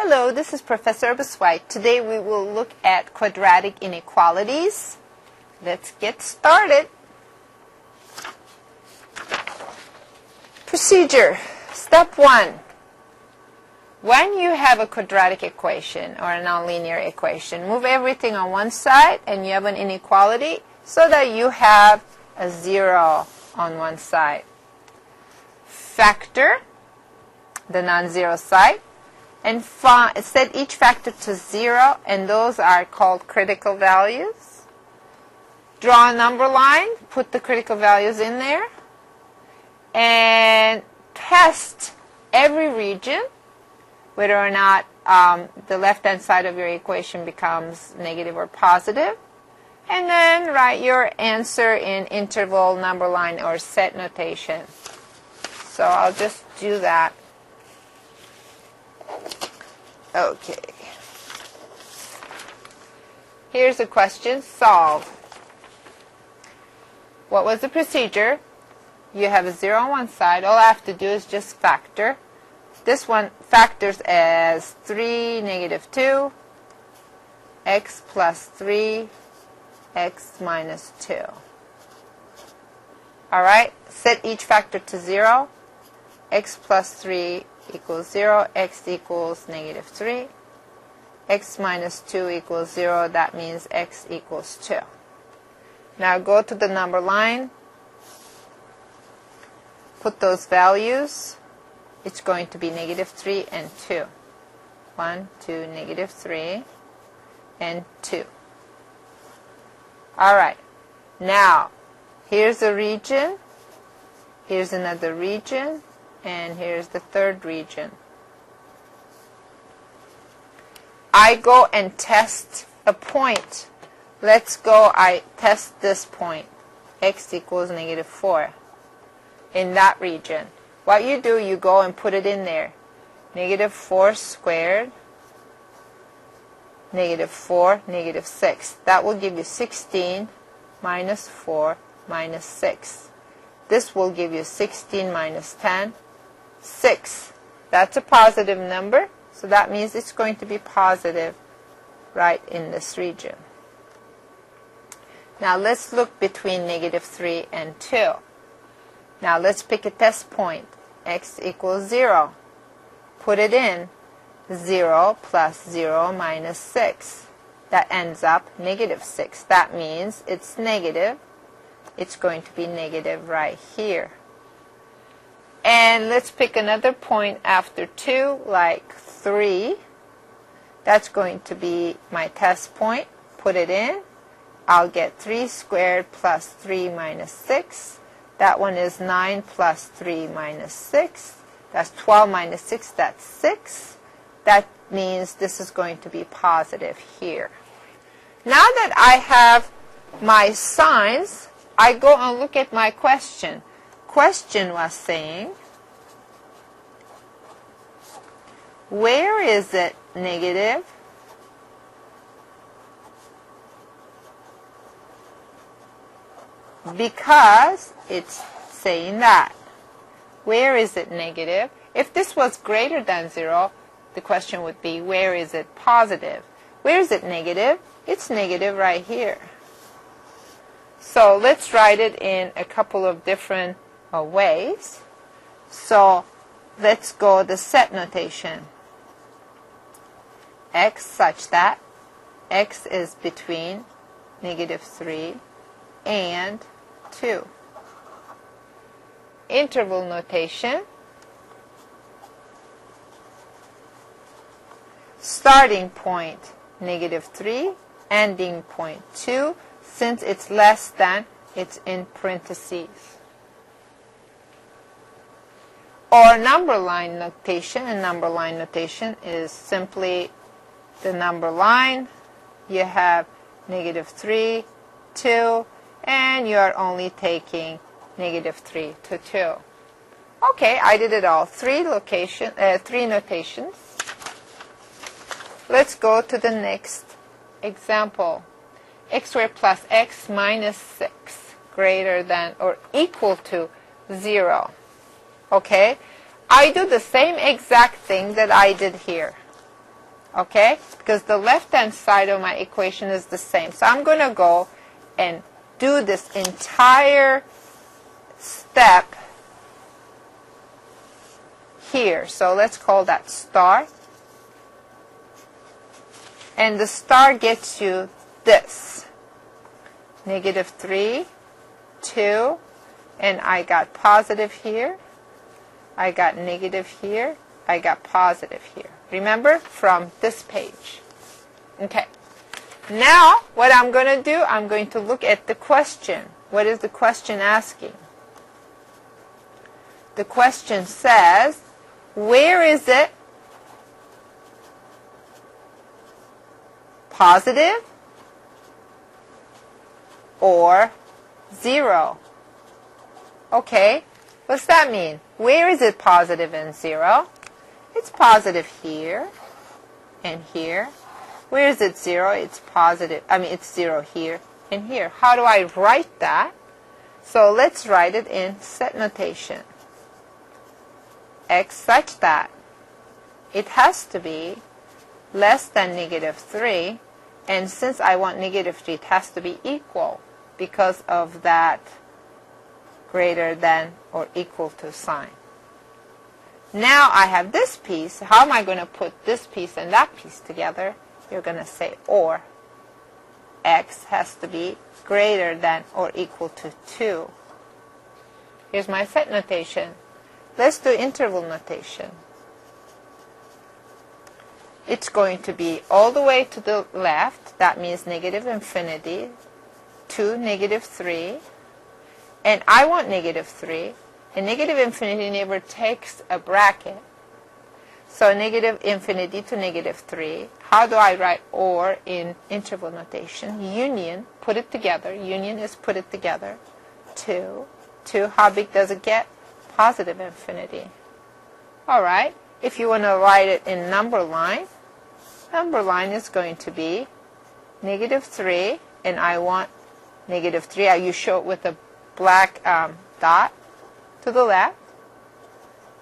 Hello, this is Professor White. Today we will look at quadratic inequalities. Let's get started. Procedure. Step 1. When you have a quadratic equation or a nonlinear equation, move everything on one side and you have an inequality so that you have a 0 on one side. Factor the non-zero side and set each factor to 0, and those are called critical values. Draw a number line, put the critical values in there, and test every region whether or not the left-hand side of your equation becomes negative or positive, and then write your answer in interval, number line, or set notation. So I'll just do that. Okay. Here's a question. Solve. What was the procedure? You have a 0 on one side. All I have to do is just factor. This one factors as 3, negative 2, x plus 3, x minus 2. All right? Set each factor to 0. X plus 3 equals 0, x equals negative 3, x minus 2 equals 0, that means x equals 2. Now go to the number line, put those values. It's going to be negative 3 and 2. 1, 2, negative 3, and 2. All right. Now, here's a region, here's another region, and here's the third region. I go and test a point. Let's go, I test this point, x equals negative 4, in that region. What you do, you go and put it in there. Negative 4 squared, negative 4, negative 6. That will give you 16 minus 4 minus 6. This will give you 16 minus 10, 6. That's a positive number, so that means it's going to be positive right in this region. Now let's look between negative 3 and 2. Now let's pick a test point. X equals 0. Put it in. 0 plus 0 minus 6. That ends up negative 6. That means it's negative. It's going to be negative right here. And let's pick another point after 2, like 3. That's going to be my test point. Put it in. I'll get 3 squared plus 3 minus 6. That one is 9 plus 3 minus 6. That's 12 minus 6. That's 6. That means this is going to be positive here. Now that I have my signs, I go and look at my question. Question was saying, where is it negative? Because it's saying that. Where is it negative? If this was greater than 0, the question would be, where is it positive? Where is it negative? It's negative right here. So let's write it in a couple of different ways. So let's go the set notation. X such that x is between negative 3 and 2. Interval notation. Starting point negative 3, ending point 2. Since it's less than, it's in parentheses. Or number line notation. And number line notation is simply the number line. You have negative 3, 2, and you are only taking negative 3 to 2. Okay, I did it all. Three notations. Let's go to the next example. X squared plus x minus 6 greater than or equal to 0. Okay, I do the same exact thing that I did here. okay? Because the left-hand side of my equation is the same. So I'm going to go and do this entire step here. So let's call that star. And the star gets you this. -3, 2, and I got positive here. I got negative here. I got positive here. Remember, from this page. Okay. Now, what I'm going to do, I'm going to look at the question. What is the question asking? The question says, where is it positive or 0? Okay, what's that mean? Where is it positive and 0? It's positive here and here. Where is it 0? It's positive, it's 0 here and here. How do I write that? So let's write it in set notation. X such that it has to be less than -3, and since I want -3, it has to be equal because of that greater than or equal to sign. Now I have this piece. How am I going to put this piece and that piece together? You're going to say or. X has to be greater than or equal to 2. Here's my set notation. Let's do interval notation. It's going to be all the way to the left. That means -infinity to -3. And I want -3. And -infinity never takes a bracket. So -infinity to -3. How do I write or in interval notation? Union, put it together. Union is put it together. 2. How big does it get? Positive infinity. All right. If you want to write it in number line is going to be -3, and I want -3. You show it with a black dot to the left,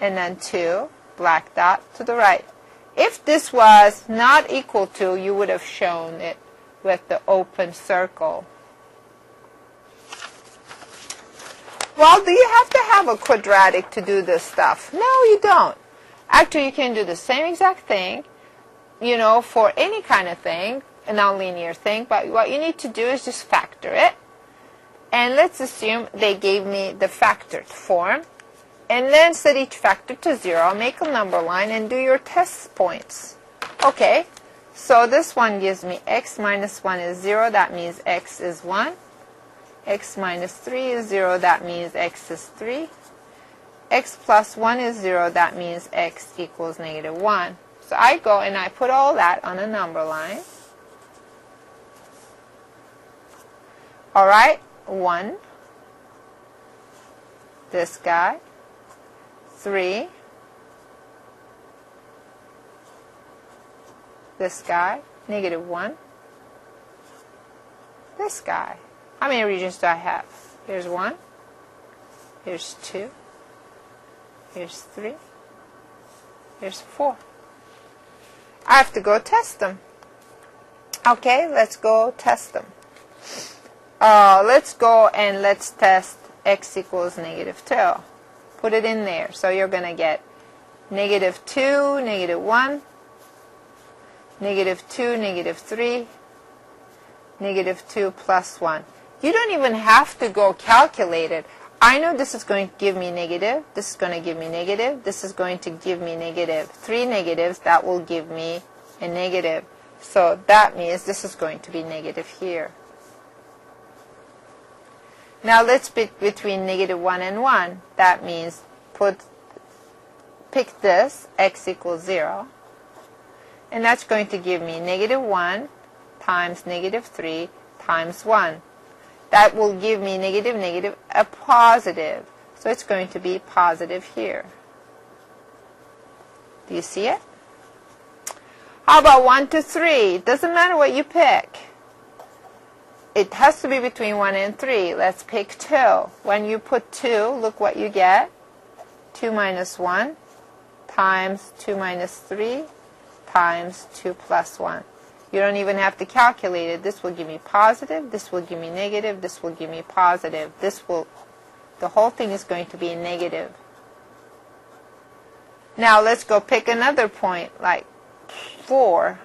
and then 2, black dot to the right. If this was not equal to, you would have shown it with the open circle. Well, do you have to have a quadratic to do this stuff? No, you don't. Actually, you can do the same exact thing, for any kind of thing, a nonlinear thing, but what you need to do is just factor it. And let's assume they gave me the factored form. And then set each factor to 0, make a number line, and do your test points. Okay, so this one gives me x minus 1 is 0. That means x is 1. X minus 3 is 0. That means x is 3. X plus 1 is 0. That means x equals -1. So I go and I put all that on a number line. All right, 1. This guy. 3. This guy. -1. This guy. How many regions do I have? Here's 1. Here's 2. Here's 3. Here's 4. I have to go test them. Okay, let's go test them. Let's go and let's test x equals -2. Put it in there. So you're going to get -2, -1, -2, -3, -2 plus 1. You don't even have to go calculate it. I know this is going to give me negative. This is going to give me negative. This is going to give me negative. 3 negatives, that will give me a negative. So that means this is going to be negative here. Now let's pick between -1 and 1. That means pick this, x equals 0. And that's going to give me -1 times -3 times 1. That will give me negative, a positive. So it's going to be positive here. Do you see it? How about 1 to 3? It doesn't matter what you pick. It has to be between 1 and 3. Let's pick 2. When you put 2, look what you get. 2 minus 1 times 2 minus 3 times 2 plus 1. You don't even have to calculate it. This will give me positive, this will give me negative, this will give me positive. The whole thing is going to be negative. Now let's go pick another point, like 4.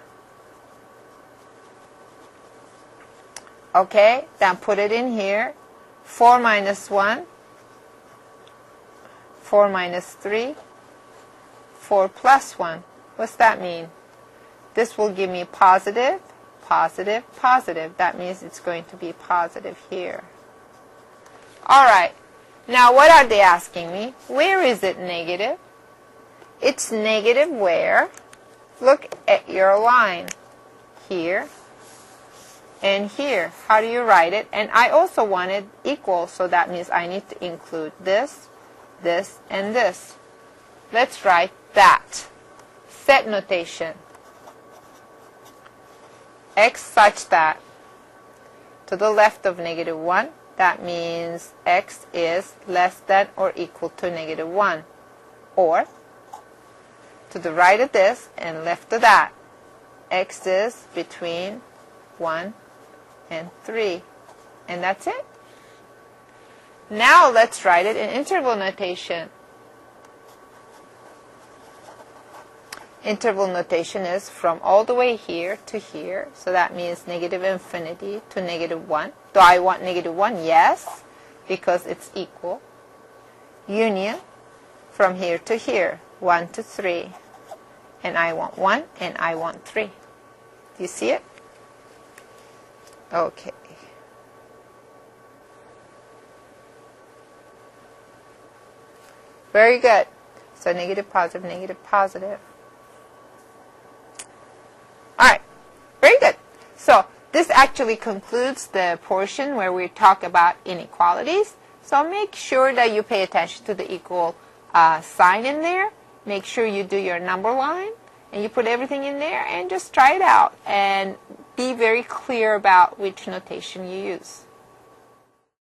Okay, then put it in here. 4 minus 1, 4 minus 3, 4 plus 1. What's that mean? This will give me positive, positive, positive. That means it's going to be positive here. All right. Now what are they asking me? Where is it negative? It's negative where? Look at your line. Here and here. How do you write it? And I also wanted equal, so that means I need to include this, this, and this. Let's write that. Set notation. X such that to the left of negative 1, that means x is less than or equal to negative 1. Or to the right of this and left of that, x is between 1 and 3. And that's it. Now let's write it in interval notation. Interval notation is from all the way here to here. So that means negative infinity to negative 1. Do I want negative 1? Yes, because it's equal. Union from here to here, 1 to 3. And I want 1 and I want 3. Do you see it? Okay. Very good. So negative, positive, negative, positive. All right. Very good. So this actually concludes the portion where we talk about inequalities. So make sure that you pay attention to the equal sign in there. Make sure you do your number line and you put everything in there and just try it out and be very clear about which notation you use.